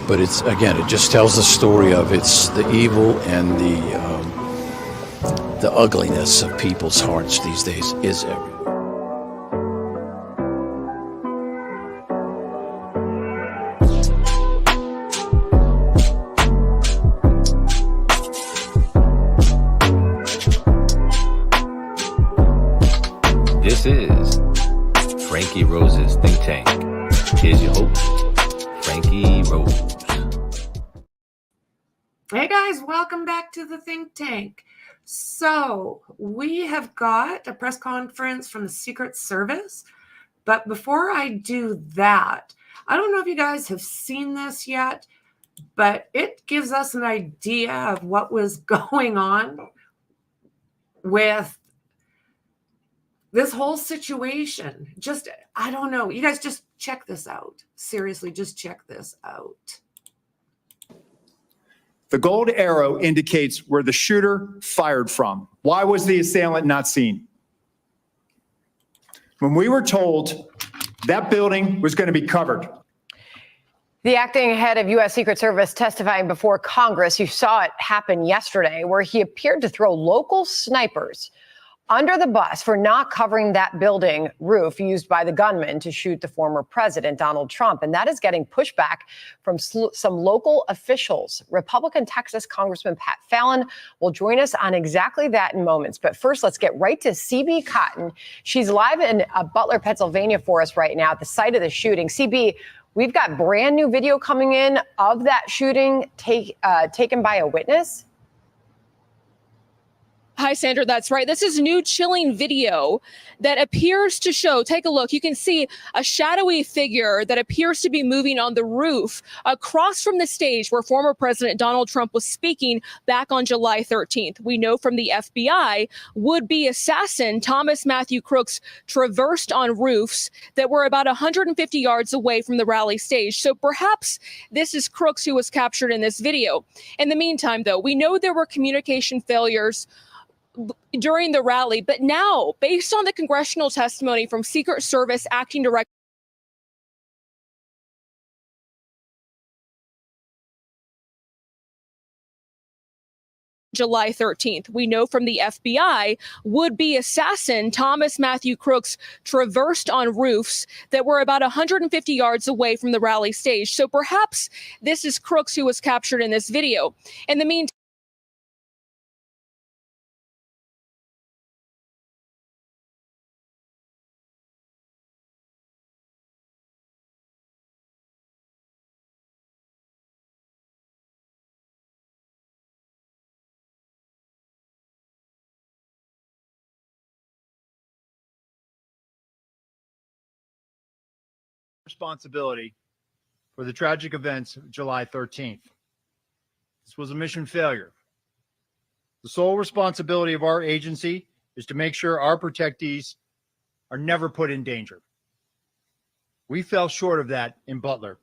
But it's, again, it just tells the story of it's the evil and the ugliness of people's hearts these days is everywhere. This is Franky Rose's Think Tank. Here's your host, Franky Rose. Hey guys, welcome back to the Think Tank. So we have got a press conference from the Secret Service, but before I do that, I don't know if you guys have seen this yet, but it gives us an idea of what was going on with this whole situation. Just, I don't know. You guys just check this out. Seriously, just check this out. The gold arrow indicates where the shooter fired from. Why was the assailant not seen? When we were told that building was going to be covered. The acting head of U.S. Secret Service testifying before Congress, you saw it happen yesterday, where he appeared to throw local snipers under the bus for not covering that building roof used by the gunman to shoot the former president, Donald Trump. And that is getting pushback from some local officials. Republican Texas Congressman Pat Fallon will join us on exactly that in moments. But first, let's get right to CB Cotton. She's live in Butler, Pennsylvania for us right now at the site of the shooting. CB, we've got brand new video coming in of that shooting taken by a witness. Hi, Sandra. That's right. This is new chilling video that appears to show, take a look. You can see a shadowy figure that appears to be moving on the roof across from the stage where former President Donald Trump was speaking back on July 13th. We know from the FBI, would-be assassin Thomas Matthew Crooks traversed on roofs that were about 150 yards away from the rally stage. So perhaps this is Crooks who was captured in this video. In the meantime, though, we know there were communication failures during the rally, but now, based on the congressional testimony from Secret Service acting director July 13th, we know from the FBI, would-be assassin Thomas Matthew Crooks traversed on roofs that were about 150 yards away from the rally stage. So perhaps this is Crooks who was captured in this video. In the meantime, Responsibility for the tragic events of July 13th. This was a mission failure. The sole responsibility of our agency is to make sure our protectees are never put in danger. We fell short of that in Butler,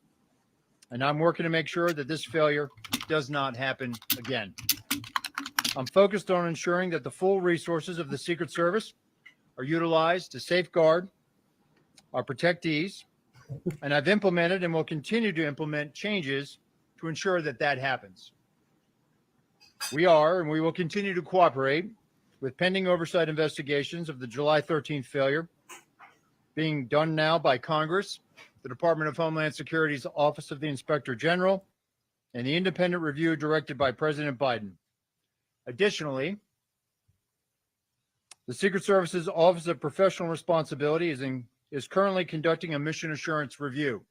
and I'm working to make sure that this failure does not happen again. I'm focused on ensuring that the full resources of the Secret Service are utilized to safeguard our protectees, and I've implemented and will continue to implement changes to ensure that that happens. We are and we will continue to cooperate with pending oversight investigations of the July 13th failure being done now by Congress, the Department of Homeland Security's Office of the Inspector General, and the independent review directed by President Biden. Additionally, the Secret Service's Office of Professional Responsibility is currently conducting a mission assurance review.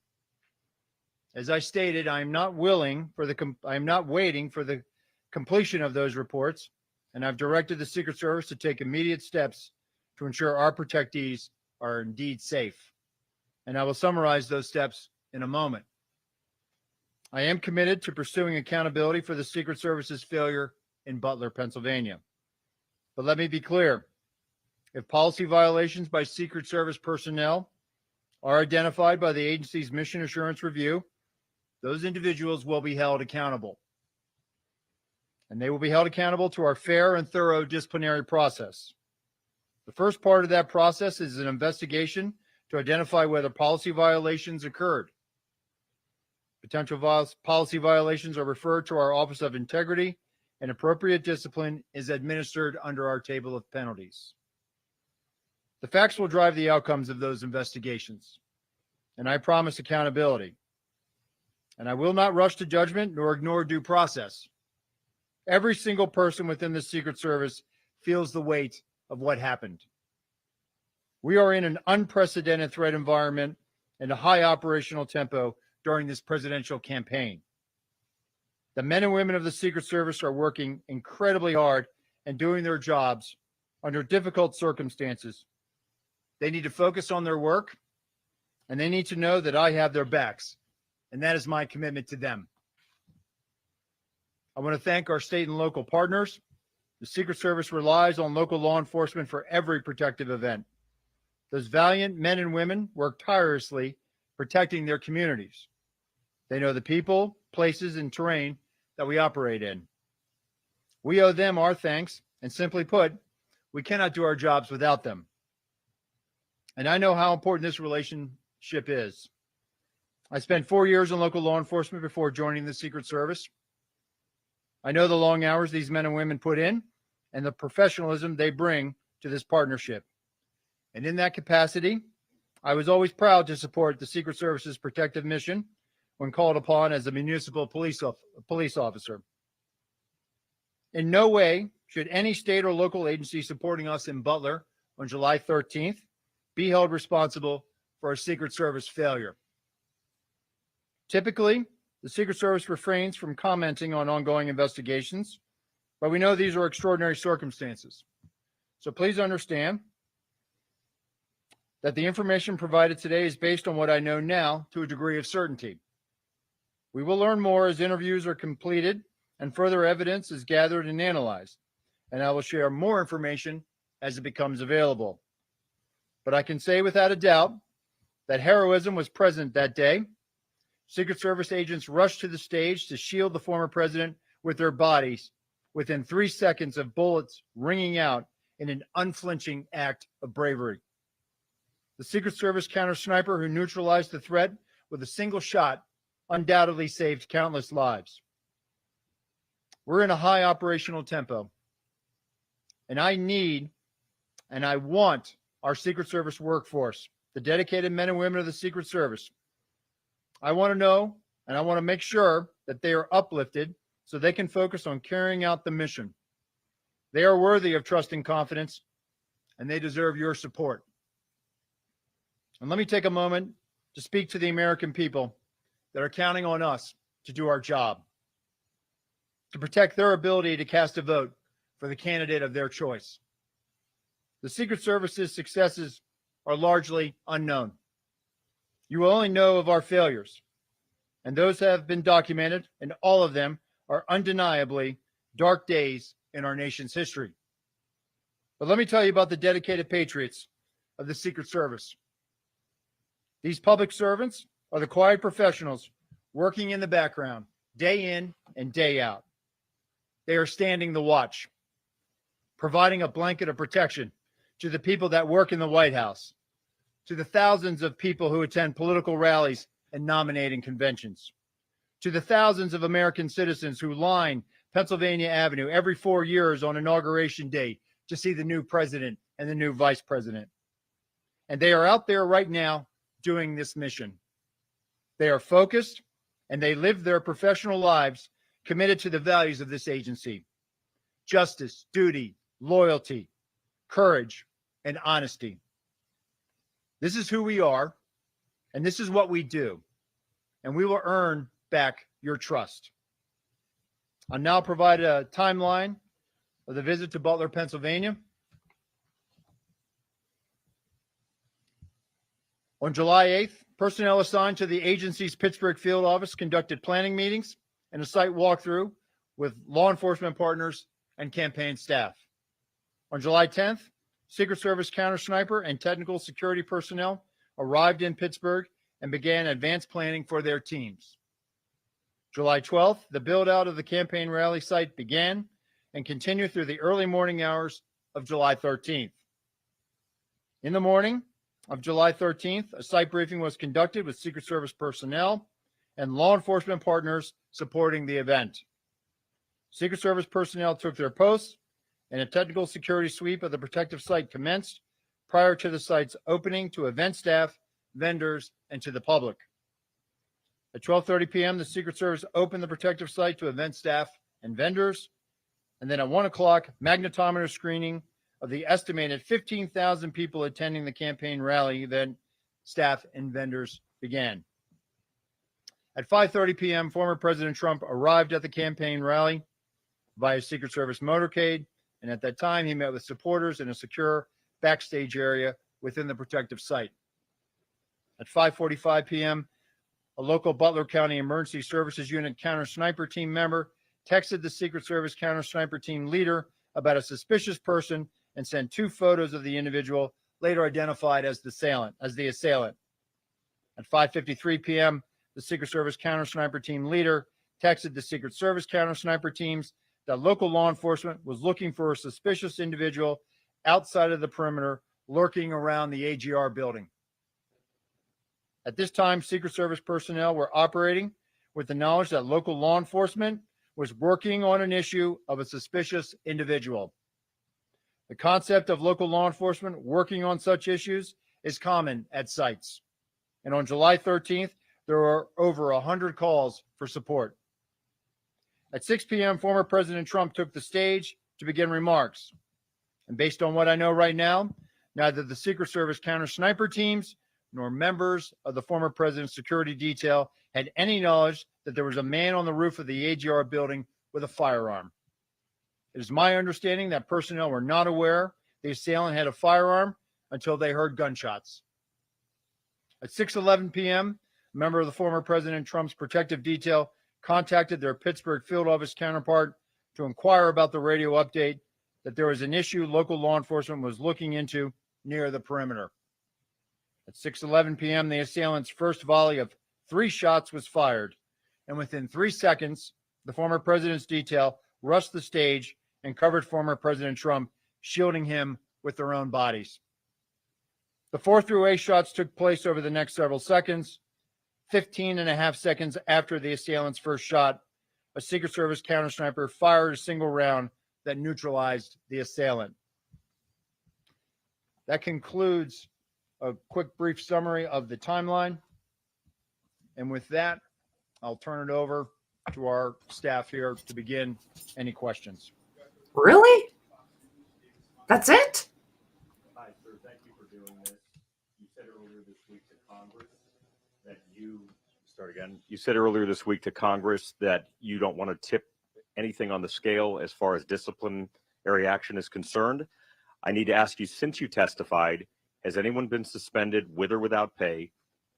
As I stated, I am not waiting for the completion of those reports, and I've directed the Secret Service to take immediate steps to ensure our protectees are indeed safe. And I will summarize those steps in a moment. I am committed to pursuing accountability for the Secret Service's failure in Butler, Pennsylvania. But let me be clear. If policy violations by Secret Service personnel are identified by the agency's mission assurance review, those individuals will be held accountable. And they will be held accountable to our fair and thorough disciplinary process. The first part of that process is an investigation to identify whether policy violations occurred. Potential policy violations are referred to our Office of Integrity, and appropriate discipline is administered under our table of penalties. The facts will drive the outcomes of those investigations, and I promise accountability. And I will not rush to judgment nor ignore due process. Every single person within the Secret Service feels the weight of what happened. We are in an unprecedented threat environment and a high operational tempo during this presidential campaign. The men and women of the Secret Service are working incredibly hard and doing their jobs under difficult circumstances. They need to focus on their work, and they need to know that I have their backs, and that is my commitment to them. I want to thank our state and local partners. The Secret Service relies on local law enforcement for every protective event. Those valiant men and women work tirelessly protecting their communities. They know the people, places, and terrain that we operate in. We owe them our thanks, and simply put, we cannot do our jobs without them. And I know how important this relationship is. I spent 4 years in local law enforcement before joining the Secret Service. I know the long hours these men and women put in and the professionalism they bring to this partnership. And in that capacity, I was always proud to support the Secret Service's protective mission when called upon as a municipal police officer. In no way should any state or local agency supporting us in Butler on July 13th be held responsible for a Secret Service failure. Typically, the Secret Service refrains from commenting on ongoing investigations, but we know these are extraordinary circumstances. So please understand that the information provided today is based on what I know now to a degree of certainty. We will learn more as interviews are completed and further evidence is gathered and analyzed, and I will share more information as it becomes available. But I can say without a doubt that heroism was present that day. Secret Service agents rushed to the stage to shield the former president with their bodies within 3 seconds of bullets ringing out in an unflinching act of bravery. The Secret Service counter sniper who neutralized the threat with a single shot undoubtedly saved countless lives. We're in a high operational tempo, and I need and I want our Secret Service workforce, the dedicated men and women of the Secret Service. I want to know and I want to make sure that they are uplifted so they can focus on carrying out the mission. They are worthy of trust and confidence, and they deserve your support. And let me take a moment to speak to the American people that are counting on us to do our job, to protect their ability to cast a vote for the candidate of their choice. The Secret Service's successes are largely unknown. You will only know of our failures, and those have been documented, and all of them are undeniably dark days in our nation's history. But let me tell you about the dedicated patriots of the Secret Service. These public servants are the quiet professionals working in the background, day in and day out. They are standing the watch, providing a blanket of protection to the people that work in the White House, to the thousands of people who attend political rallies and nominating conventions, to the thousands of American citizens who line Pennsylvania Avenue every 4 years on Inauguration Day to see the new president and the new vice president. And they are out there right now doing this mission. They are focused and they live their professional lives committed to the values of this agency: justice, duty, loyalty, courage, and honesty. This is who we are, and this is what we do, and we will earn back your trust. I'll now provide a timeline of the visit to Butler, Pennsylvania. On July 8th, personnel assigned to the agency's Pittsburgh field office conducted planning meetings and a site walkthrough with law enforcement partners and campaign staff. On July 10th, Secret Service counter sniper and technical security personnel arrived in Pittsburgh and began advanced planning for their teams. July 12th, the build-out of the campaign rally site began and continued through the early morning hours of July 13th. In the morning of July 13th, a site briefing was conducted with Secret Service personnel and law enforcement partners supporting the event. Secret Service personnel took their posts, and a technical security sweep of the protective site commenced prior to the site's opening to event staff, vendors, and to the public. At 12:30 p.m., the Secret Service opened the protective site to event staff and vendors, and then at 1 o'clock, magnetometer screening of the estimated 15,000 people attending the campaign rally event, staff, and vendors began. At 5:30 p.m., former President Trump arrived at the campaign rally via Secret Service motorcade, and at that time, he met with supporters in a secure backstage area within the protective site. At 5:45 p.m., a local Butler County Emergency Services Unit counter sniper team member texted the Secret Service counter sniper team leader about a suspicious person and sent 2 photos of the individual later identified as the assailant. At 5:53 p.m., the Secret Service counter sniper team leader texted the Secret Service counter sniper teams that local law enforcement was looking for a suspicious individual outside of the perimeter lurking around the AGR building. At this time, Secret Service personnel were operating with the knowledge that local law enforcement was working on an issue of a suspicious individual. The concept of local law enforcement working on such issues is common at sites. And on July 13th, there were over 100 calls for support. At 6 p.m., former President Trump took the stage to begin remarks. And based on what I know right now, neither the Secret Service counter sniper teams nor members of the former president's security detail had any knowledge that there was a man on the roof of the AGR building with a firearm. It is my understanding that personnel were not aware the assailant had a firearm until they heard gunshots. At 6:11 p.m., a member of the former President Trump's protective detail contacted their Pittsburgh field office counterpart to inquire about the radio update that there was an issue local law enforcement was looking into near the perimeter. At 6:11 p.m., the assailant's first volley of 3 shots was fired, and within 3 seconds, the former president's detail rushed the stage and covered former President Trump, shielding him with their own bodies. The 4 through 8 shots took place over the next several seconds. 15.5 seconds after the assailant's first shot, a Secret Service counter sniper fired a single round that neutralized the assailant. That concludes a quick, brief summary of the timeline. And with that, I'll turn it over to our staff here to begin any questions. Really? That's it? Hi, sir. Thank you for doing this. You said earlier this week to Congress that you said earlier this week to Congress that you don't want to tip anything on the scale as far as disciplinary action is concerned. I need to ask you, since you testified, has anyone been suspended with or without pay?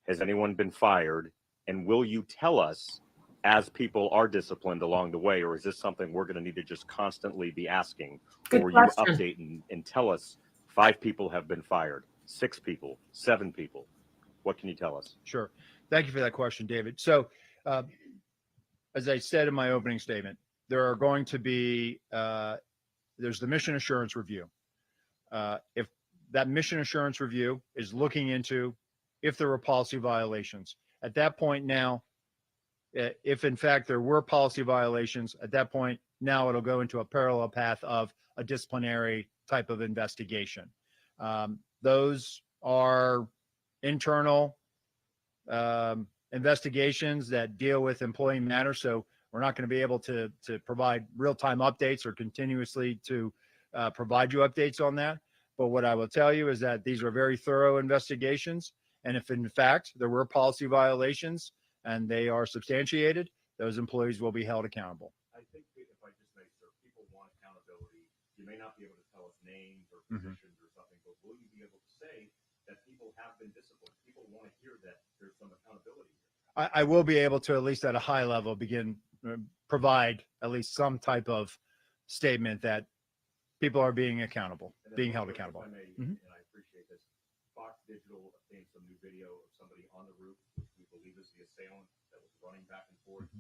Has anyone been fired? And will you tell us as people are disciplined along the way, or is this something we're going to need to just constantly be asking? Good or question. you update and tell us 5 people have been fired, 6 people, 7 people? What can you tell us? Sure. Thank you for that question, David. So, as I said in my opening statement, there are going to be, there's the mission assurance review. If that mission assurance review is looking into if there were policy violations, at that point now, if in fact there were policy violations, at that point now it'll go into a parallel path of a disciplinary type of investigation. Those are internal investigations that deal with employee matters. So we're not going to be able to provide real-time updates or continuously to provide you updates on that. But what I will tell you is that these are very thorough investigations. And if in fact there were policy violations and they are substantiated, those employees will be held accountable. I think if I just make sure people want accountability, you may not be able to tell us names or positions or something, but will you be able to say that people have been disciplined? People want to hear that there's some accountability. I will be able to, at least at a high level, begin provide at least some type of statement that people are being accountable, being held accountable. If I may, and I appreciate this, Fox Digital obtained some new video of somebody on the roof, which we believe is the assailant that was running back and forth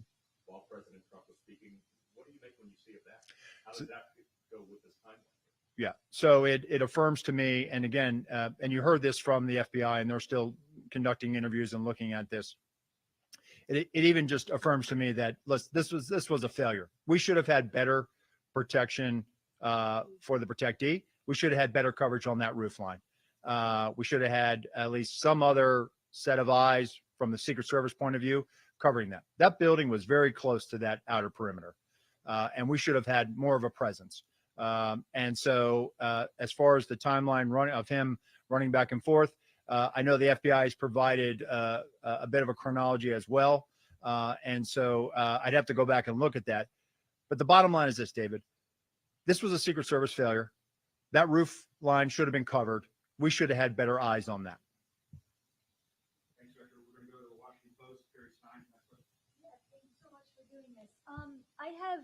while President Trump was speaking. What do you make when you see of that? How does that go with this timeline? Yeah, so it affirms to me, and again, and you heard this from the FBI, and they're still conducting interviews and looking at this. it even just affirms to me that this was a failure. We should have had better protection for the protectee. We should have had better coverage on that roof line. We should have had at least some other set of eyes from the Secret Service point of view covering that. That building was very close to that outer perimeter, and we should have had more of a presence. And so as far as the timeline of him running back and forth, I know the FBI has provided a bit of a chronology as well. And so I'd have to go back and look at that. But the bottom line is this, David. This was a Secret Service failure. That roof line should have been covered. We should have had better eyes on that. Thanks, Director. We're going to go to the Washington Post. Carrie Stein. Yeah, thank you so much for doing this. I have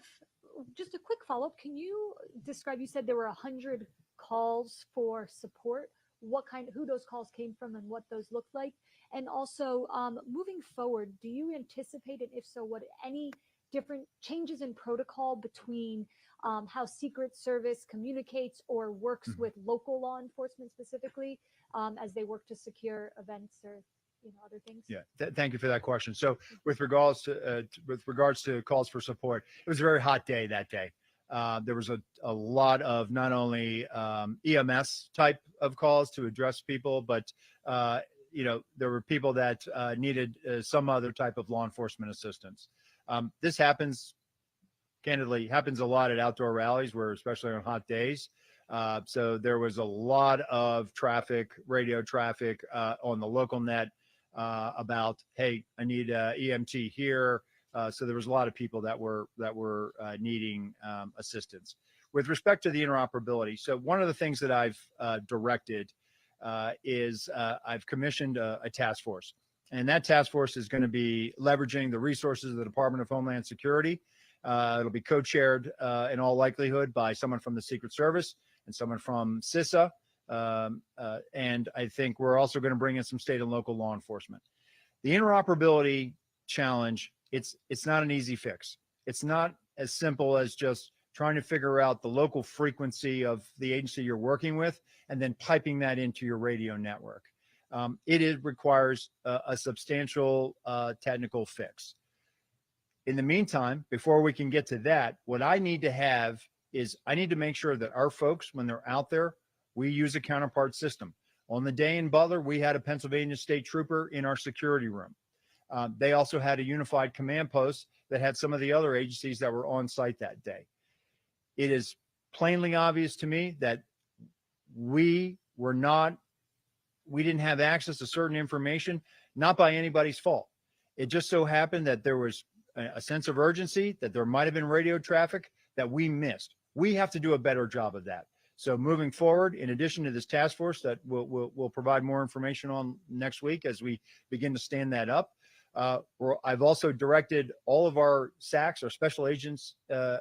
just a quick follow-up. Can you describe, you said there were 100 calls for support, who those calls came from and what those looked like? And also, moving forward, do you anticipate, and if so, what any different changes in protocol between how Secret Service communicates or works with local law enforcement specifically as they work to secure events or other things? Yeah, thank you for that question. So with regards to calls for support, it was a very hot day that day. There was a lot of not only EMS type of calls to address people, but there were people that needed some other type of law enforcement assistance. This happens a lot at outdoor rallies, where especially on hot days. So there was a lot of traffic, radio traffic on the local net about, hey, I need EMT here. So there was a lot of people that were needing assistance. With respect to the interoperability, so one of the things that I've directed is I've commissioned a task force. And that task force is going to be leveraging the resources of the Department of Homeland Security. It'll be co-chaired in all likelihood by someone from the Secret Service and someone from CISA. And I think we're also going to bring in some state and local law enforcement. The interoperability challenge, it's not an easy fix. It's not as simple as just trying to figure out the local frequency of the agency you're working with and then piping that into your radio network. It requires a substantial technical fix. In the meantime, before we can get to that, what I need to have is I need to make sure that our folks, when they're out there, we use a counterpart system. On the day in Butler, we had a Pennsylvania State Trooper in our security room. They also had a unified command post that had some of the other agencies that were on site that day. It is plainly obvious to me that we didn't have access to certain information, not by anybody's fault. It just so happened that there was a sense of urgency, that there might have been radio traffic that we missed. We have to do a better job of that. So moving forward, in addition to this task force that we'll provide more information on next week as we begin to stand that up, I've also directed all of our SACs, our special agents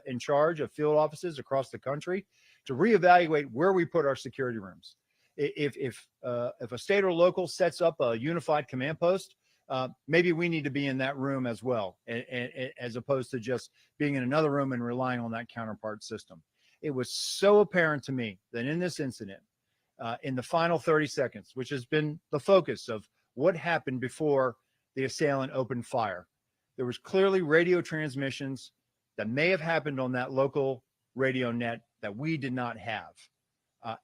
in charge of field offices across the country, to reevaluate where we put our security rooms. If a state or local sets up a unified command post, maybe we need to be in that room as well, as opposed to just being in another room and relying on that counterpart system. It was so apparent to me that in this incident, in the final 30 seconds, which has been the focus of what happened before the assailant opened fire, there was clearly radio transmissions that may have happened on that local radio net that we did not have.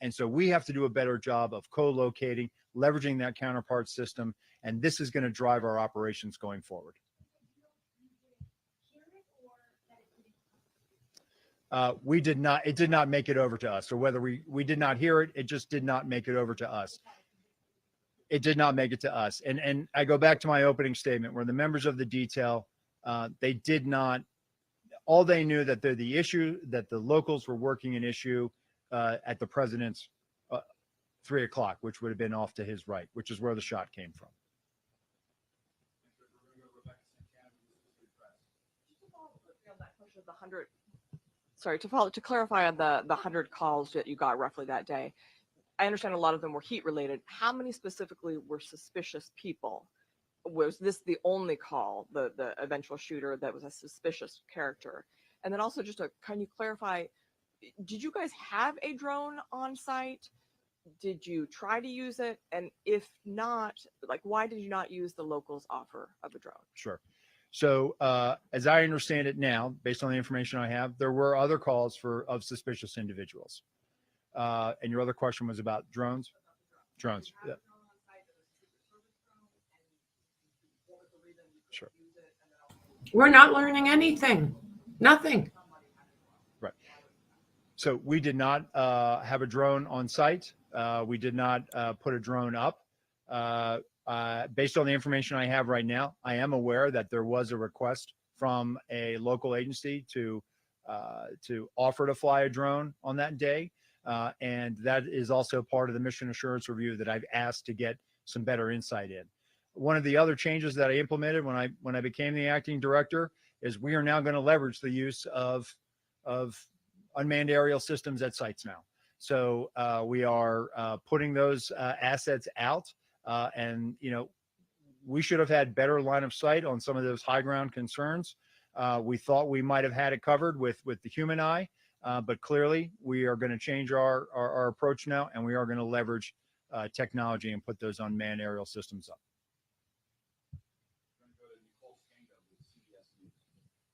And so we have to do a better job of co-locating, leveraging that counterpart system, and this is going to drive our operations going forward. We did not, it did not make it over to us, or whether we did not hear it, it just did not make it over to us. It did not make it to us. And I go back to my opening statement where the members of the detail, they did not, all they knew that the issue, that the locals were working an issue at the president's 3 o'clock, which would have been off to his right, which is where the shot came from. To clarify on the 100 calls that you got roughly that day, I understand a lot of them were heat related. How many specifically were suspicious people? Was this the only call, the eventual shooter, that was a suspicious character? And then also can you clarify, did you guys have a drone on site? Did you try to use it? And if not, why did you not use the locals' offer of a drone? Sure. So as I understand it now, based on the information I have, there were other calls of suspicious individuals. And your other question was about drones? Drones. Yeah. Sure. We're not learning anything. Nothing. Right. So we did not have a drone on site. We did not put a drone up. Based on the information I have right now, I am aware that there was a request from a local agency to offer to fly a drone on that day. And that is also part of the mission assurance review that I've asked to get some better insight in. One of the other changes that I implemented when I became the acting director is we are now going to leverage the use of unmanned aerial systems at sites now. So we are putting those assets out, and we should have had better line of sight on some of those high ground concerns. We thought we might have had it covered with the human eye, but clearly we are going to change our approach now, and we are going to leverage technology and put those unmanned aerial systems up.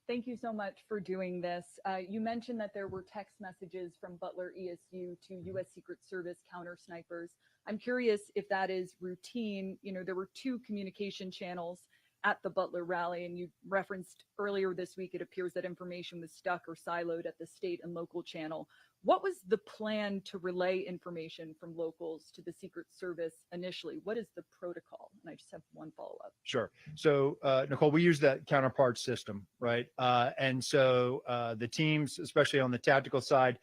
Thank you so much for doing this. You mentioned that there were text messages from Butler ESU to U.S. Secret Service counter snipers. I'm curious if that is routine. There were 2 communication channels at the Butler rally, and you referenced earlier this week, it appears that information was stuck or siloed at the state and local channel. What was the plan to relay information from locals to the Secret Service initially? What is the protocol? And I just have one follow-up. Sure. So, Nicole, we use that counterpart system, right? And so the teams, especially on the tactical side,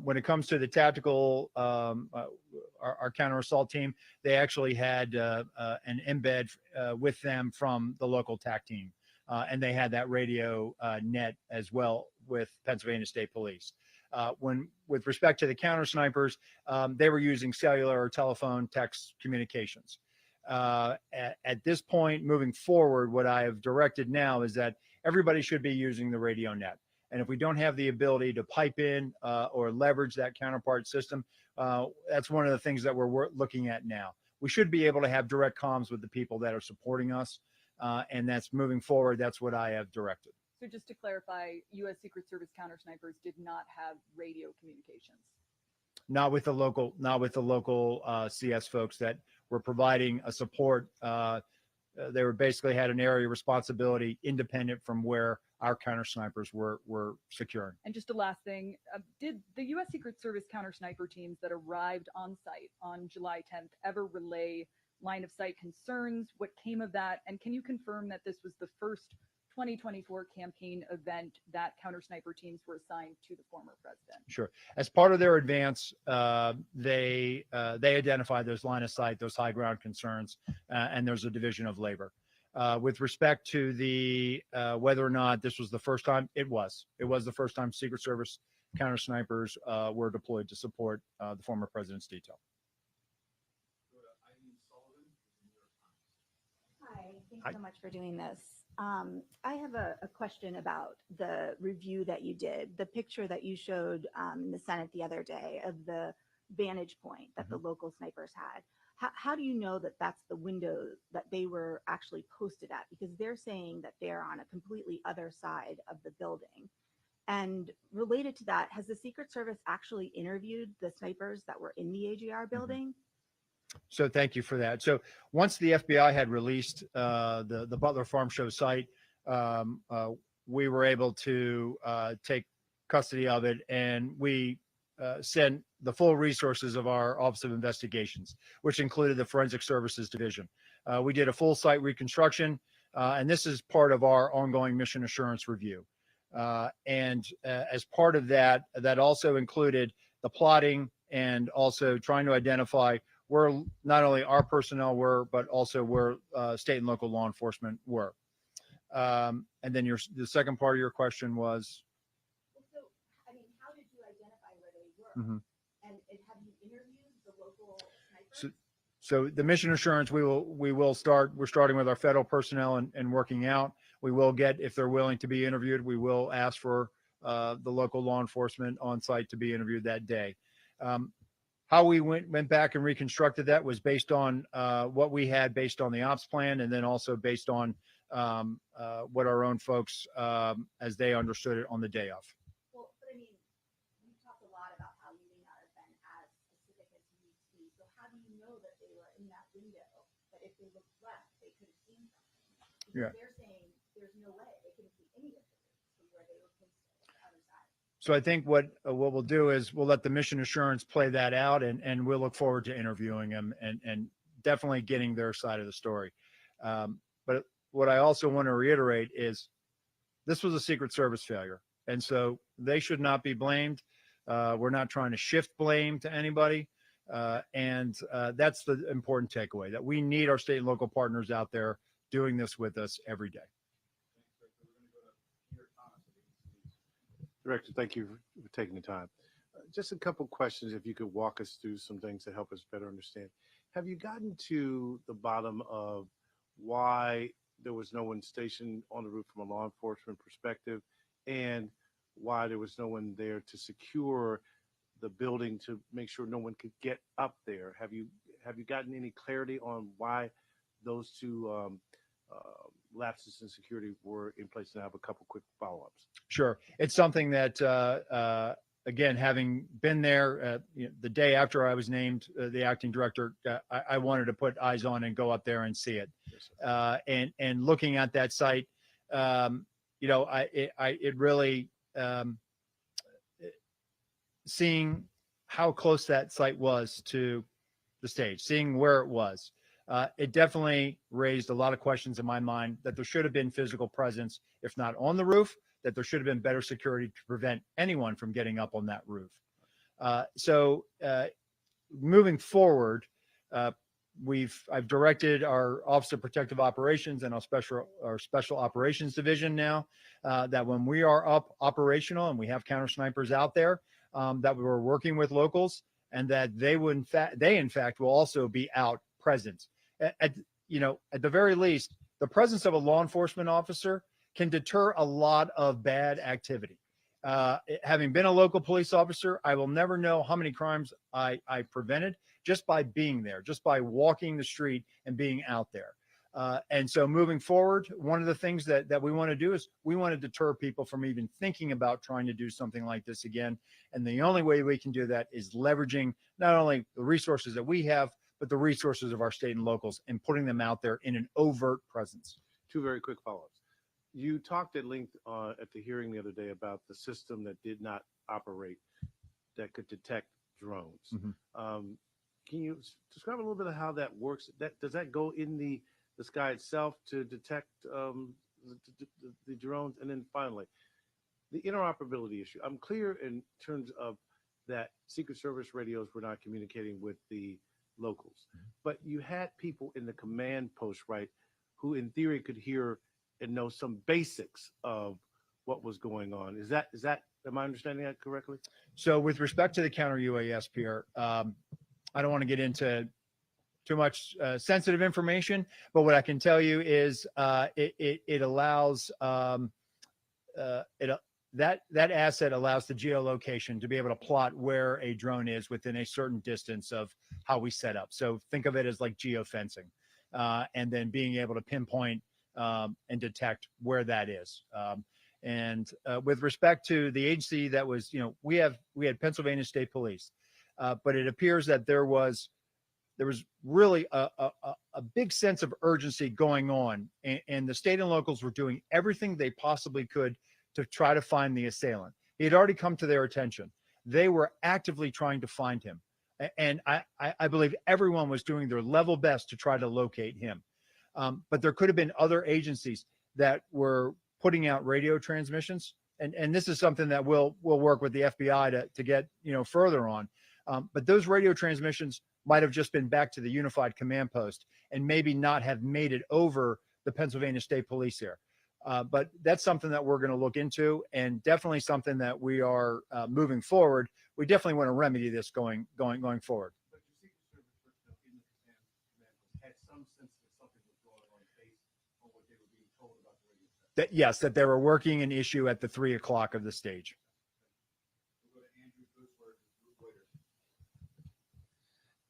when it comes to the tactical, our counter assault team, they actually had an embed with them from the local TAC team. And they had that radio net as well with Pennsylvania State Police. With respect to the counter snipers, they were using cellular or telephone text communications. At this point, moving forward, what I have directed now is that everybody should be using the radio net. And if we don't have the ability to pipe in or leverage that counterpart system, that's one of the things that we're looking at now. We should be able to have direct comms with the people that are supporting us. And that's moving forward. That's what I have directed. So just to clarify, U.S. Secret Service counter snipers did not have radio communications. Not with the local CS folks that were providing a support. They were basically had an area responsibility independent from where our counter snipers were securing. And just a last thing, did the U.S. Secret Service counter sniper teams that arrived on site on July 10th ever relay line of sight concerns? What came of that? And can you confirm that this was the first 2024 campaign event that counter sniper teams were assigned to the former president? Sure. As part of their advance, they identified those line of sight, those high ground concerns, and there's a division of labor. With respect to the whether or not this was the first time, it was the first time Secret Service counter snipers were deployed to support the former president's detail. Hi, thanks so much for doing this. I have a question about the review that you did, the picture that you showed in the Senate the other day of the vantage point that the local snipers had. How do you know that that's the window that they were actually posted at? Because they're saying that they're on a completely other side of the building. And related to that, has the Secret Service actually interviewed the snipers that were in the AGR building? So thank you for that. So once the FBI had released the Butler Farm Show site, we were able to take custody of it, and we sent the full resources of our Office of Investigations, which included the Forensic Services Division. We did a full site reconstruction, and this is part of our ongoing mission assurance review. And as part of that, that also included the plotting and also trying to identify where not only our personnel were, but also where state and local law enforcement were. And then the second part of your question was? Well, so, I mean, how did you identify where they were? And have you interviewed the local snipers? So the mission assurance, we're starting with our federal personnel and working out. We will get, if they're willing to be interviewed, we will ask for the local law enforcement on site to be interviewed that day. How we went back and reconstructed that was based on what we had based on the ops plan, and then also based on what our own folks, as they understood it on the day of. Well, but I mean, you talked a lot about how you may not have been as specific as you need to be. So how do you know that they were in that window, that if they looked left, they could have seen something? Because Yeah. they're saying there's no way they couldn't see any of the routes from where they were posted on the other side. So I think what we'll do is we'll let the mission assurance play that out, and we'll look forward to interviewing them and definitely getting their side of the story. But what I also want to reiterate is this was a Secret Service failure, and so they should not be blamed. We're not trying to shift blame to anybody, and that's the important takeaway, that we need our state and local partners out there doing this with us every day. Director, thank you for taking the time. Just a couple questions, if you could walk us through some things to help us better understand. Have you gotten to the bottom of why there was no one stationed on the roof from a law enforcement perspective, and why there was no one there to secure the building to make sure no one could get up there? Have you gotten any clarity on why those two lapses in security were in place? And I have a couple quick follow-ups. Sure. It's something that, again, having been there the day after I was named the acting director, I wanted to put eyes on and go up there and see it. And looking at that site, it really, seeing how close that site was to the stage, seeing where it was, it definitely raised a lot of questions in my mind, that there should have been physical presence, if not on the roof, that there should have been better security to prevent anyone from getting up on that roof. So moving forward, I've directed our Office of Protective Operations and our Special Operations Division now, that when we are up operational and we have counter snipers out there, that we're working with locals, and that they in fact will also be out present. At the very least, the presence of a law enforcement officer can deter a lot of bad activity. Having been a local police officer, I will never know how many crimes I prevented just by being there, just by walking the street and being out there. And so moving forward, one of the things that we want to do is we want to deter people from even thinking about trying to do something like this again. And the only way we can do that is leveraging not only the resources that we have, but the resources of our state and locals, and putting them out there in an overt presence. Two very quick follow-ups. You talked at length at the hearing the other day about the system that did not operate, that could detect drones. Mm-hmm. Can you describe a little bit of how that works? Does that go in the sky itself to detect the drones? And then finally, the interoperability issue. I'm clear in terms of that Secret Service radios were not communicating with the locals, but you had people in the command post, right, who in theory could hear and know some basics of what was going on. Is that am I understanding that correctly? So with respect to the counter UAS, Pierre, I don't want to get into too much sensitive information, but what I can tell you is it allows that asset allows the geolocation to be able to plot where a drone is within a certain distance of how we set up. So think of it as like geofencing, and then being able to pinpoint and detect where that is. And with respect to the agency that was, we had Pennsylvania State Police, but it appears that there was really a big sense of urgency going on, and the state and locals were doing everything they possibly could to try to find the assailant. He had already come to their attention. They were actively trying to find him. And I believe everyone was doing their level best to try to locate him. But there could have been other agencies that were putting out radio transmissions. And this is something that we'll work with the FBI to get further on. But those radio transmissions might have just been back to the unified command post and maybe not have made it over the Pennsylvania State Police here. But that's something that we're going to look into, and definitely something that we are moving forward. We definitely want to remedy this going forward. But your Secret Service personnel in the command had some sense that something was going on based on what they were being told about the radio set. That yes, that they were working an issue at the 3 o'clock of the stage.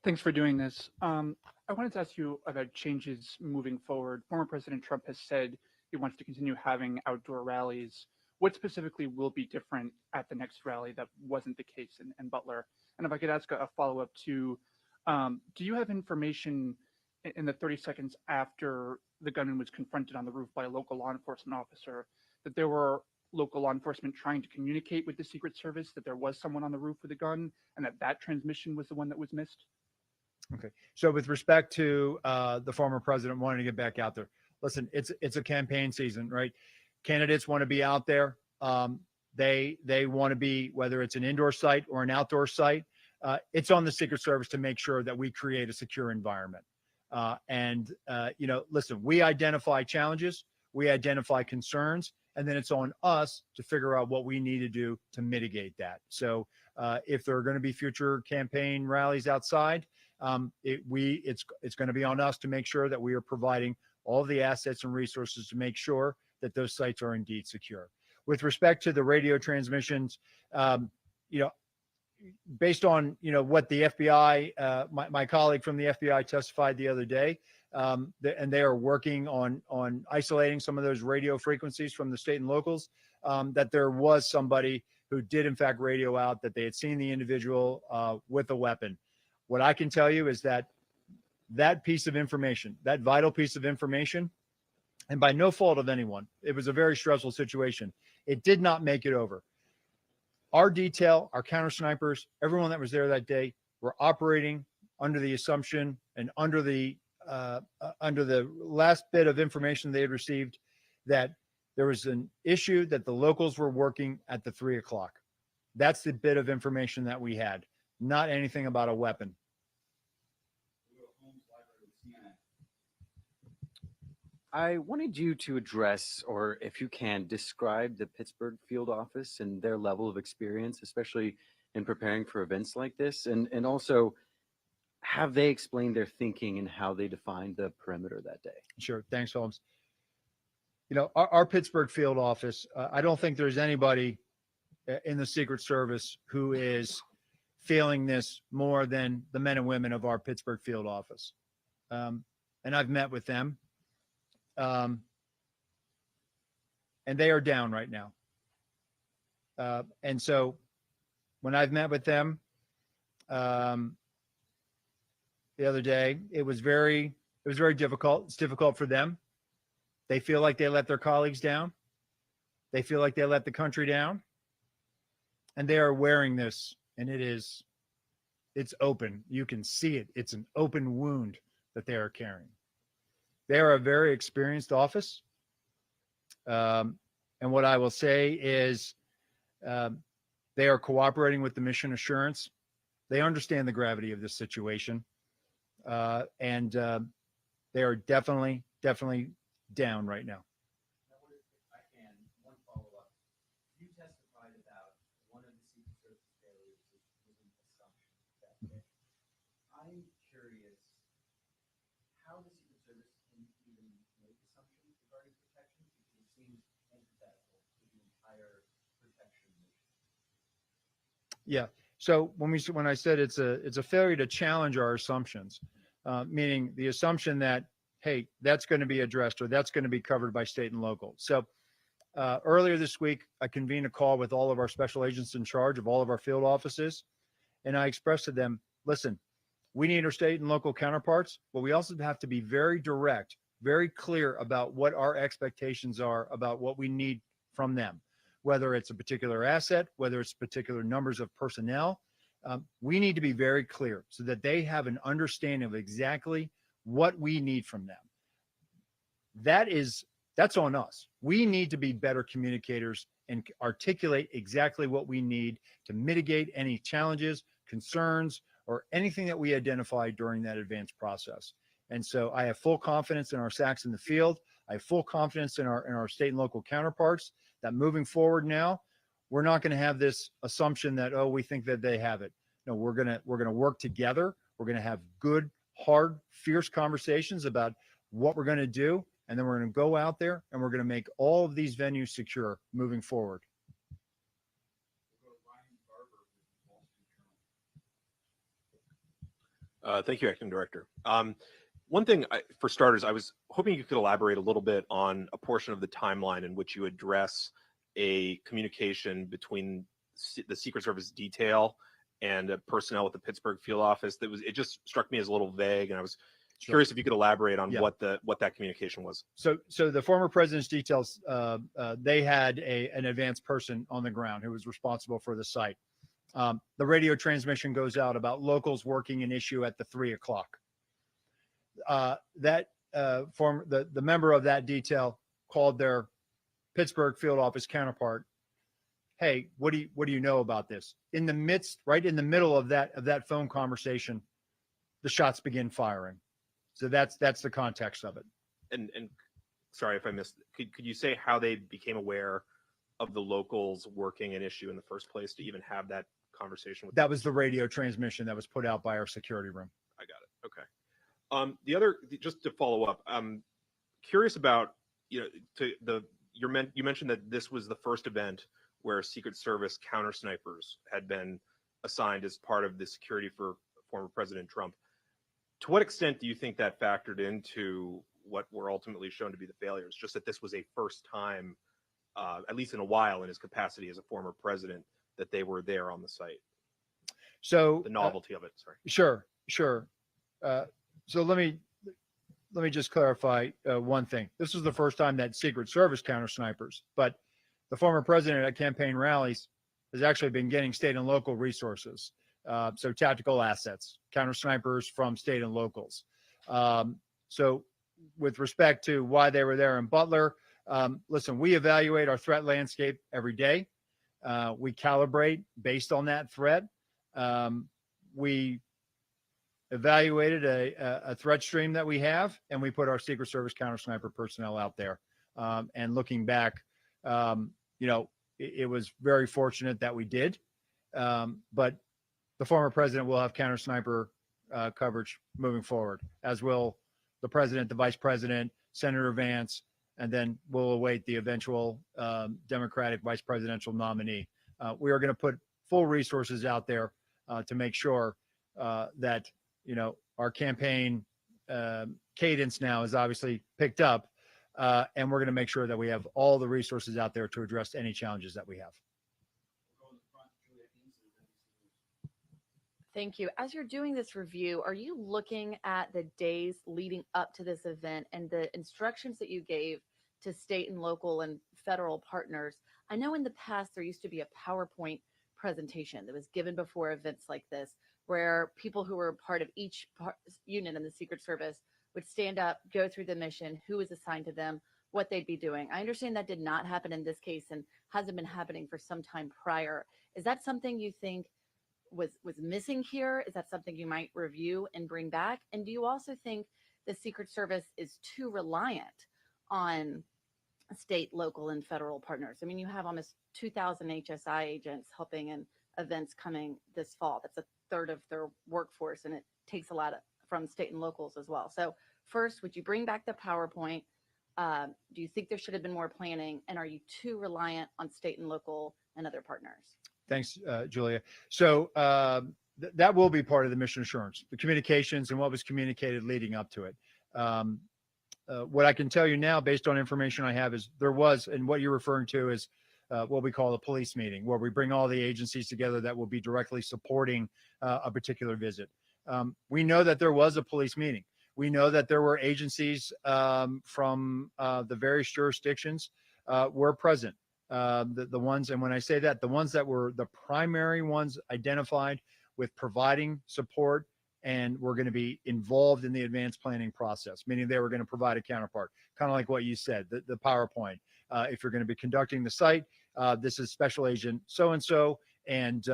Thanks for doing this. I wanted to ask you about changes moving forward. Former President Trump has said he wants to continue having outdoor rallies. What specifically will be different at the next rally that wasn't the case in Butler? And if I could ask a follow-up to, do you have information in the 30 seconds after the gunman was confronted on the roof by a local law enforcement officer that there were local law enforcement trying to communicate with the Secret Service that there was someone on the roof with a gun and that transmission was the one that was missed? Okay. So with respect to the former president wanting to get back out there, listen, it's a campaign season, right? Candidates want to be out there. They want to be, whether it's an indoor site or an outdoor site, it's on the Secret Service to make sure that we create a secure environment. Listen, we identify challenges, we identify concerns, and then it's on us to figure out what we need to do to mitigate that. So if there are going to be future campaign rallies outside, it's going to be on us to make sure that we are providing all the assets and resources to make sure that those sites are indeed secure. With respect to the radio transmissions, based on what the FBI, my colleague from the FBI testified the other day, and they are working on isolating some of those radio frequencies from the state and locals, that there was somebody who did in fact radio out that they had seen the individual with a weapon. What I can tell you is that piece of information, that vital piece of information, and by no fault of anyone, it was a very stressful situation. It did not make it over. Our detail, our counter snipers, everyone that was there that day were operating under the assumption and under the last bit of information they had received that there was an issue that the locals were working at the 3 o'clock. That's the bit of information that we had, not anything about a weapon. I wanted you to address, or if you can, describe the Pittsburgh field office and their level of experience, especially in preparing for events like this. And also, have they explained their thinking and how they defined the perimeter that day? Sure. Thanks, Holmes. Our Pittsburgh field office, I don't think there's anybody in the Secret Service who is feeling this more than the men and women of our Pittsburgh field office. And I've met with them. And they are down right now. And so when I've met with them the other day, it was very difficult. It's difficult for them. They feel like they let their colleagues down. They feel like they let the country down. And they are wearing this, and it's open. You can see it. It's an open wound that they are carrying. They are a very experienced office. And what I will say is they are cooperating with the mission assurance. They understand the gravity of this situation. And they are definitely down right now. If I can, one follow-up. You testified about one of the Secret Service failures was an assumption that day. I'm curious how the Secret Service can even make assumptions regarding protection, because it seems antithetical to the entire protection mission. Yeah. So when I said it's a failure to challenge our assumptions, meaning the assumption that, hey, that's going to be addressed or that's going to be covered by state and local. So earlier this week, I convened a call with all of our special agents in charge of all of our field offices. And I expressed to them, listen, we need our state and local counterparts, but we also have to be very direct, very clear about what our expectations are about what we need from them, whether it's a particular asset, whether it's particular numbers of personnel. We need to be very clear so that they have an understanding of exactly what we need from them. That's on us. We need to be better communicators and articulate exactly what we need to mitigate any challenges, concerns, or anything that we identify during that advanced process. And so I have full confidence in our SACs in the field. I have full confidence in our state and local counterparts that moving forward now, we're not going to have this assumption that, oh, we think that they have it. No, we're going to work together. We're going to have good, hard, fierce conversations about what we're going to do. And then we're going to go out there and we're going to make all of these venues secure moving forward. Thank you, Acting Director. One thing, for starters, I was hoping you could elaborate a little bit on a portion of the timeline in which you address a communication between the Secret Service detail and personnel at the Pittsburgh field office. It just struck me as a little vague, and I was curious if you could elaborate on what that communication was. So the former president's details, they had an advanced person on the ground who was responsible for the site. The radio transmission goes out about locals working an issue at the 3 o'clock. The member of that detail called their Pittsburgh field office counterpart. Hey, what do you know about this? Right in the middle of that phone conversation, the shots begin firing. So that's the context of it. And sorry if I missed. Could you say how they became aware of the locals working an issue in the first place to even have that conversation with them? That was the radio transmission that was put out by our security room. I got it. Okay. Just to follow up, I'm curious about, you mentioned that this was the first event where Secret Service counter snipers had been assigned as part of the security for former President Trump. To what extent do you think that factored into what were ultimately shown to be the failures? Just that this was a first time, at least in a while, in his capacity as a former president, that they were there on the site. So the novelty of it. Sorry. Sure. So let me just clarify one thing. This is the first time that Secret Service counter snipers, but the former president at campaign rallies has actually been getting state and local resources. So tactical assets, counter snipers from state and locals. So with respect to why they were there in Butler, listen, we evaluate our threat landscape every day. We calibrate based on that threat. We evaluated a threat stream that we have, and we put our Secret Service counter sniper personnel out there. And looking back, it was very fortunate that we did. But the former president will have counter sniper coverage moving forward, as will the president, the vice president, Senator Vance, and then we'll await the eventual Democratic vice presidential nominee. We are going to put full resources out there to make sure that our campaign cadence now is obviously picked up, and we're going to make sure that we have all the resources out there to address any challenges that we have. Thank you. As you're doing this review, are you looking at the days leading up to this event and the instructions that you gave to state and local and federal partners? I know in the past there used to be a PowerPoint presentation that was given before events like this, where people who were part of each unit in the Secret Service would stand up, go through the mission, who was assigned to them, what they'd be doing. I understand that did not happen in this case and hasn't been happening for some time prior. Is that something you think was missing here? Is that something you might review and bring back? And do you also think the Secret Service is too reliant on state, local, and federal partners? I mean, you have almost 2,000 HSI agents helping in events coming this fall. That's a third of their workforce, and it takes a lot from state and locals as well. So first, would you bring back the PowerPoint? Do you think there should have been more planning? And are you too reliant on state and local and other partners? Thanks, Julia. So that will be part of the mission assurance, the communications and what was communicated leading up to it. What I can tell you now, based on information I have, is there was, and what you're referring to is what we call a police meeting, where we bring all the agencies together that will be directly supporting a particular visit. We know that there was a police meeting. We know that there were agencies from the various jurisdictions were present. The ones, and when I say that, the ones that were the primary ones identified with providing support and were going to be involved in the advanced planning process, meaning they were going to provide a counterpart, kind of like what you said, the PowerPoint. If you're going to be conducting the site, this is Special Agent so-and-so, and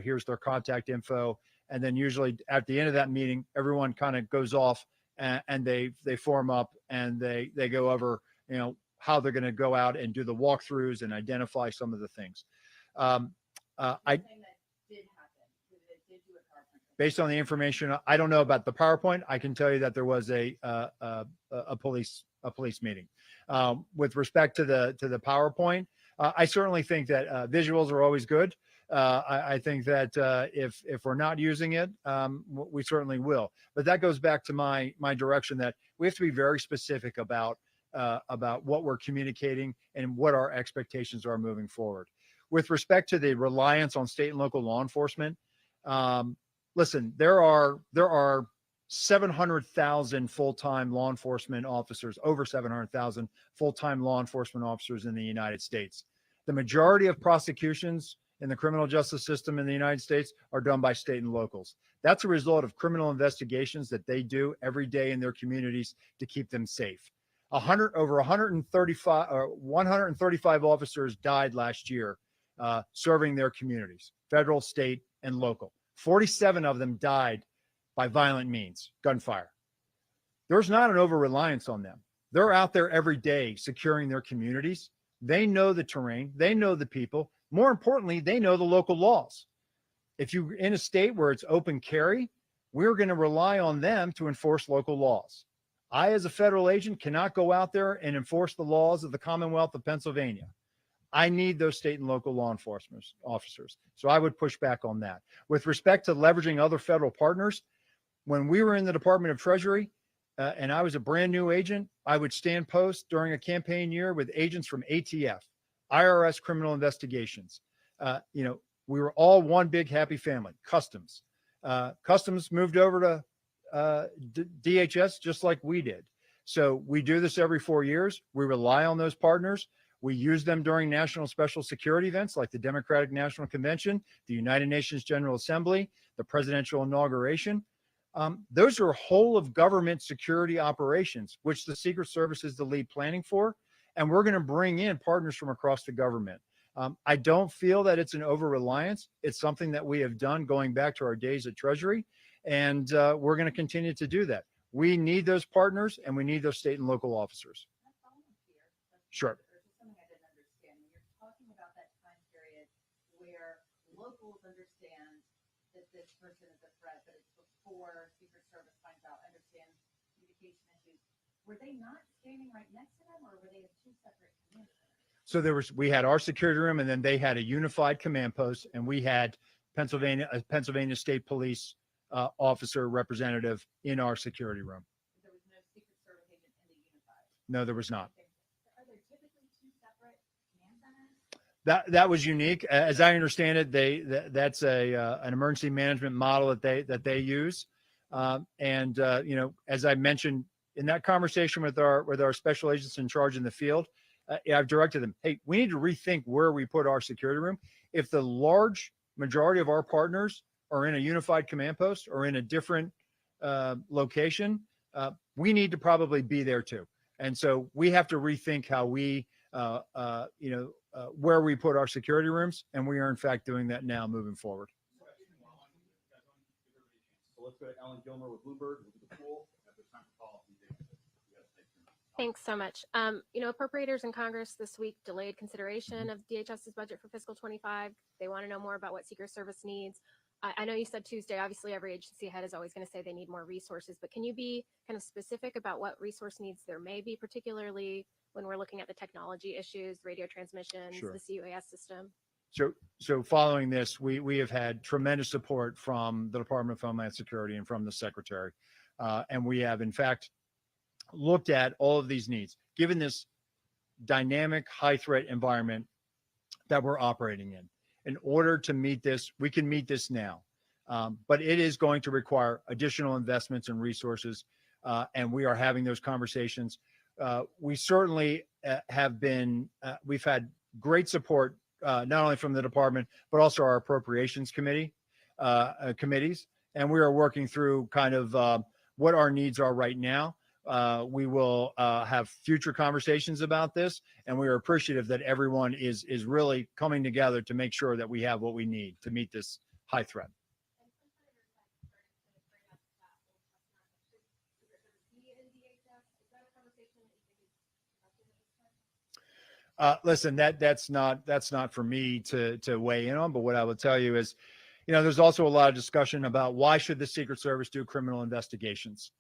here's their contact info. And then usually at the end of that meeting, everyone kind of goes off and they form up and they go over, how they're going to go out and do the walkthroughs and identify some of the things. Based on the information, I don't know about the PowerPoint. I can tell you that there was a police meeting. With respect to the PowerPoint, I certainly think that visuals are always good. I think that if we're not using it, we certainly will. But that goes back to my direction that we have to be very specific about what we're communicating and what our expectations are moving forward. With respect to the reliance on state and local law enforcement, listen, there are 700,000 full-time law enforcement officers, over 700,000 full-time law enforcement officers in the United States. The majority of prosecutions in the criminal justice system in the United States are done by state and locals. That's a result of criminal investigations that they do every day in their communities to keep them safe. Over 135 officers died last year serving their communities, federal, state, and local. 47 of them died by violent means, gunfire. There's not an over-reliance on them. They're out there every day securing their communities. They know the terrain. They know the people. More importantly, they know the local laws. If you're in a state where it's open carry, we're going to rely on them to enforce local laws. I, as a federal agent, cannot go out there and enforce the laws of the Commonwealth of Pennsylvania. I need those state and local law enforcement officers. So I would push back on that. With respect to leveraging other federal partners, when we were in the Department of Treasury and I was a brand new agent, I would stand post during a campaign year with agents from ATF, IRS criminal investigations. We were all one big happy family. Customs. Customs moved over to DHS just like we did. So we do this every 4 years. We rely on those partners. We use them during national special security events like the Democratic National Convention, the United Nations General Assembly, the presidential inauguration. Those are whole of government security operations, which the Secret Service is the lead planning for. And we're going to bring in partners from across the government. I don't feel that it's an over-reliance. It's something that we have done going back to our days at Treasury. And we're going to continue to do that. We need those partners and we need those state and local officers. Sure. Locals understand that this person is a threat, but it's before Secret Service finds out, understands communication issues. Were they not standing right next to them, or were they in two separate command centers? So we had our security room, and then they had a unified command post, and we had Pennsylvania State Police officer representative in our security room. There was no Secret Service agent in the unified. No, there was not. Are there typically two separate command centers? That was unique, as I understand it. That's an emergency management model that they use, as I mentioned in that conversation with our special agents in charge in the field, I've directed them, hey, we need to rethink where we put our security room. If the large majority of our partners are in a unified command post or in a different location, we need to probably be there too. And so we have to rethink how we where we put our security rooms, and we are in fact doing that now moving forward. So let's go to Ellen Gilmer with Bloomberg. We'll do the pool. At this time for policy. Thanks so much. Appropriators in Congress this week delayed consideration of DHS's budget for fiscal 25. They want to know more about what Secret Service needs. I know you said Tuesday, obviously every agency head is always going to say they need more resources, but can you be kind of specific about what resource needs there may be, particularly when we're looking at the technology issues, radio transmissions, Sure. the CUAS system? So following this, we have had tremendous support from the Department of Homeland Security and from the Secretary. And we have, in fact, looked at all of these needs, given this dynamic high threat environment that we're operating in. In order to meet this, we can meet this now, but it is going to require additional investments and resources, and we are having those conversations. We certainly we've had great support, not only from the department, but also our appropriations committees, and we are working through kind of what our needs are right now. We will have future conversations about this, and we are appreciative that everyone is really coming together to make sure that we have what we need to meet this high threat. Listen, that's not for me to weigh in on, but what I will tell you is, there's also a lot of discussion about why should the Secret Service do criminal investigations.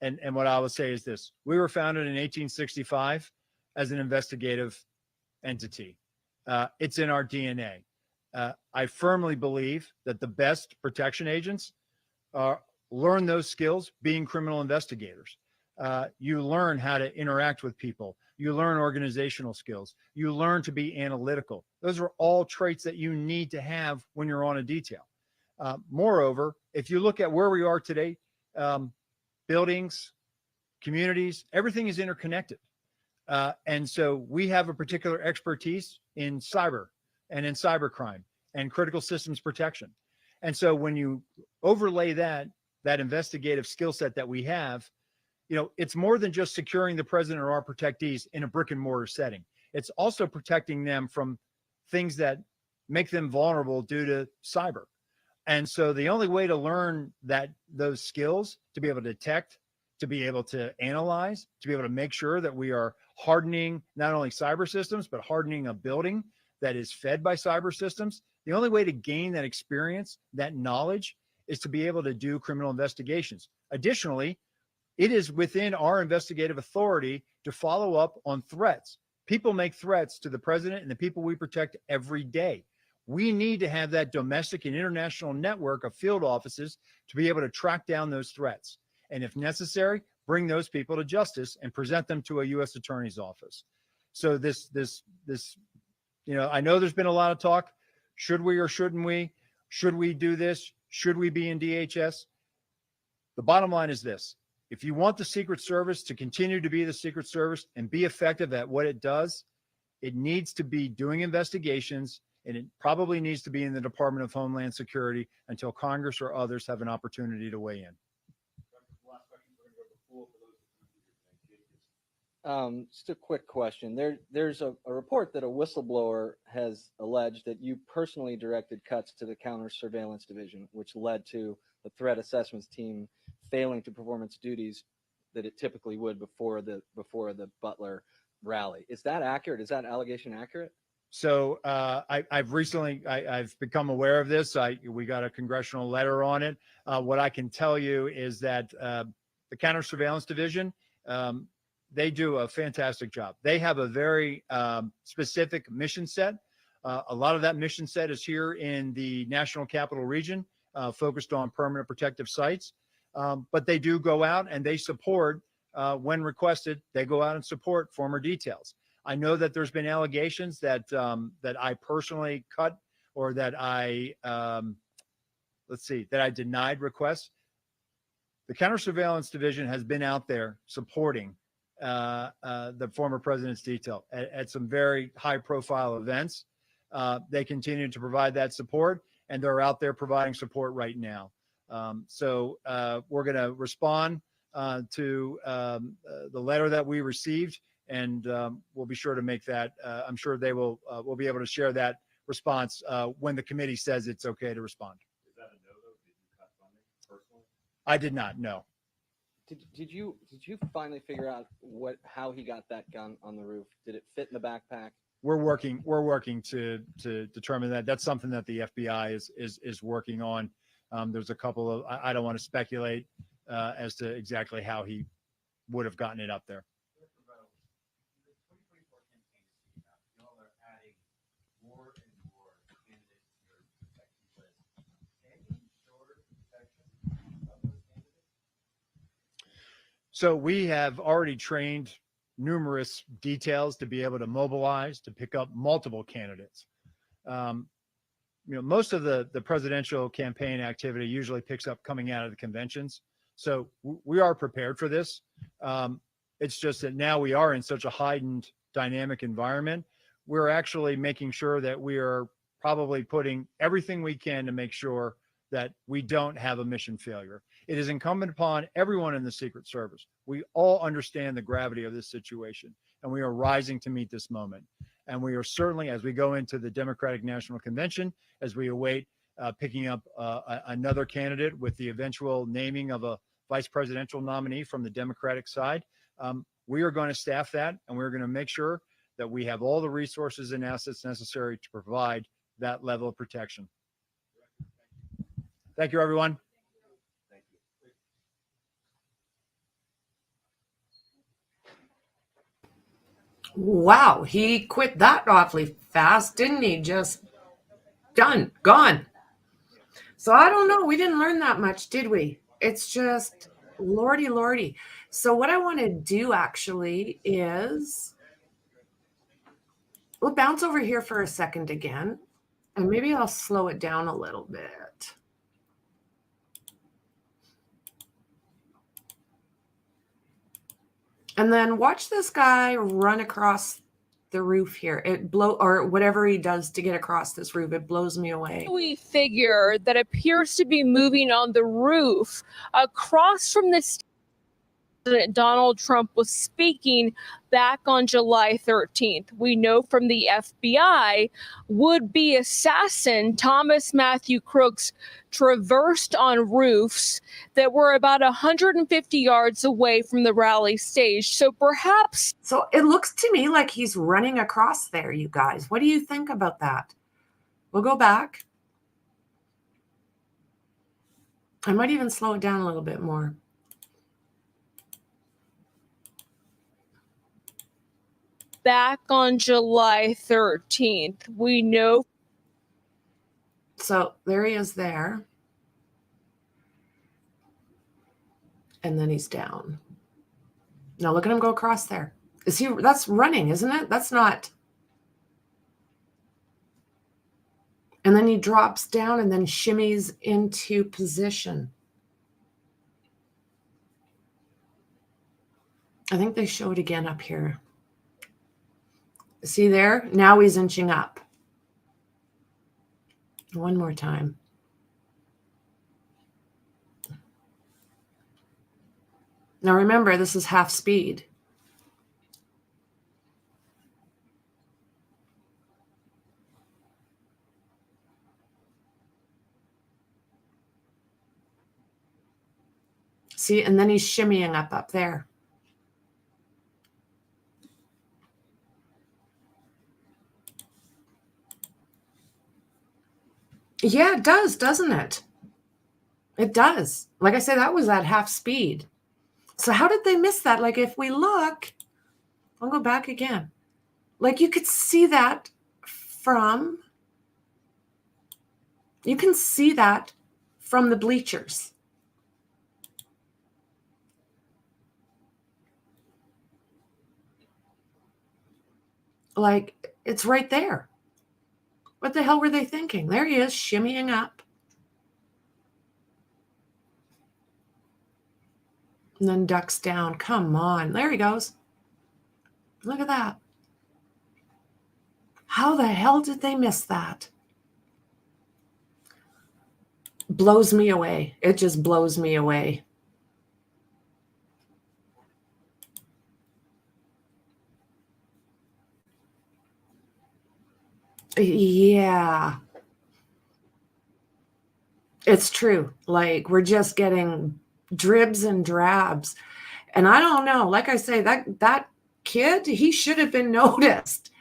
And what I would say is this: we were founded in 1865 as an investigative entity. It's in our DNA. I firmly believe that the best protection agents learn those skills being criminal investigators. You learn how to interact with people. You learn organizational skills. You learn to be analytical. Those are all traits that you need to have when you're on a detail. Moreover, if you look at where we are today, buildings, communities, everything is interconnected. And so we have a particular expertise in cyber and in cybercrime and critical systems protection. And so when you overlay that investigative skill set that we have, you know, it's more than just securing the president or our protectees in a brick and mortar setting. It's also protecting them from things that make them vulnerable due to cyber. And so the only way to learn those skills, to be able to detect, to be able to analyze, to be able to make sure that we are hardening not only cyber systems, but hardening a building that is fed by cyber systems. The only way to gain that experience, that knowledge, is to be able to do criminal investigations. Additionally, it is within our investigative authority to follow up on threats. People make threats to the president and the people we protect every day. We need to have that domestic and international network of field offices to be able to track down those threats. And if necessary, bring those people to justice and present them to a U.S. attorney's office. So this, you know, I know there's been a lot of talk. Should we or shouldn't we? Should we do this? Should we be in DHS? The bottom line is this. If you want the Secret Service to continue to be the Secret Service and be effective at what it does, it needs to be doing investigations, and it probably needs to be in the Department of Homeland Security until Congress or others have an opportunity to weigh in. Just a quick question. There's a report that a whistleblower has alleged that you personally directed cuts to the counter surveillance division, which led to the threat assessments team failing to perform its duties that it typically would before the Butler rally. Is that accurate? Is that allegation accurate? So I've recently become aware of this. We got a congressional letter on it. What I can tell you is that the counter surveillance division, they do a fantastic job. They have a very specific mission set. A lot of that mission set is here in the National Capital Region, focused on permanent protective sites. But they do go out and they support, when requested, they go out and support former details. I know that there's been allegations that that I personally cut or that I denied requests. The counter surveillance division has been out there supporting the former president's detail at some very high profile events. They continue to provide that support, and they're out there providing support right now. So we're going to respond to the letter that we received, and we'll be sure to make that. I'm sure they will. We'll be able to share that response when the committee says it's okay to respond. Is that a no, though? Did you cut funding personally? I did not. No. Did you finally figure out how he got that gun on the roof? Did it fit in the backpack? We're working to determine that. That's something that the FBI is working on. There's a couple of, I don't want to speculate as to exactly how he would have gotten it up there. So we have already trained numerous details to be able to mobilize, to pick up multiple candidates. Most of the presidential campaign activity usually picks up coming out of the conventions. So we are prepared for this. It's just that now we are in such a heightened dynamic environment. We're actually making sure that we are probably putting everything we can to make sure that we don't have a mission failure. It is incumbent upon everyone in the Secret Service. We all understand the gravity of this situation, and we are rising to meet this moment. And we are certainly, as we go into the Democratic National Convention, as we await picking up another candidate with the eventual naming of a vice presidential nominee from the Democratic side, we are going to staff that, and we're going to make sure that we have all the resources and assets necessary to provide that level of protection. Thank you, everyone. Wow, he quit that awfully fast, didn't he? Just done, gone. So I don't know. We didn't learn that much, did we? It's just lordy, lordy. So what I want to do actually is we'll bounce over here for a second again, and maybe I'll slow it down a little bit. And then watch this guy run across the roof here. It blow, or whatever he does to get across this roof, it blows me away. We figure that appears to be moving on the roof across from the stage. President Donald Trump was speaking back on July 13th. We know from the FBI, would-be assassin Thomas Matthew Crooks traversed on roofs that were about 150 yards away from the rally stage. So perhaps... So it looks to me like he's running across there, you guys. What do you think about that? We'll go back. I might even slow it down a little bit more. Back on July 13th, we know. So there he is there. And then he's down. Now look at him go across there. Is he, that's running, isn't it? That's not. And then he drops down and then shimmies into position. I think they show it again up here. See there? Now he's inching up. One more time. Now remember, this is half speed. See, and then he's shimmying up there. Yeah, it does, doesn't it? It does. Like I said, that was at half speed. So how did they miss that? Like if we look, I'll go back again. Like you could see that from, you can see that from the bleachers. Like it's right there. What the hell were they thinking? There he is, shimmying up. And then ducks down. Come on. There he goes. Look at that. How the hell did they miss that? Blows me away. It just blows me away. Yeah. It's true. Like we're just getting dribs and drabs. And I don't know, like I say, that kid, he should have been noticed.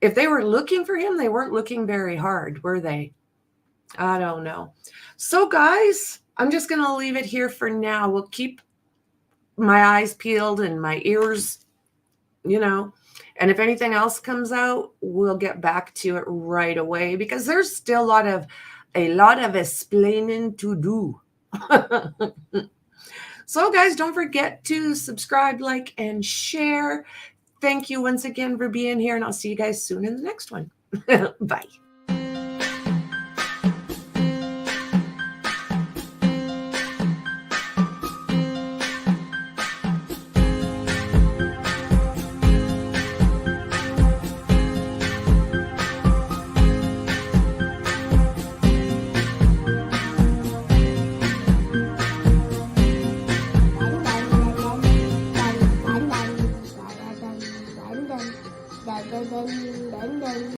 If they were looking for him, they weren't looking very hard, were they? I don't know. So guys, I'm just going to leave it here for now. We'll keep my eyes peeled and my ears, you know. And if anything else comes out, we'll get back to it right away because there's still a lot of explaining to do. So guys, don't forget to subscribe, like, and share. Thank you once again for being here, and I'll see you guys soon in the next one. Bye.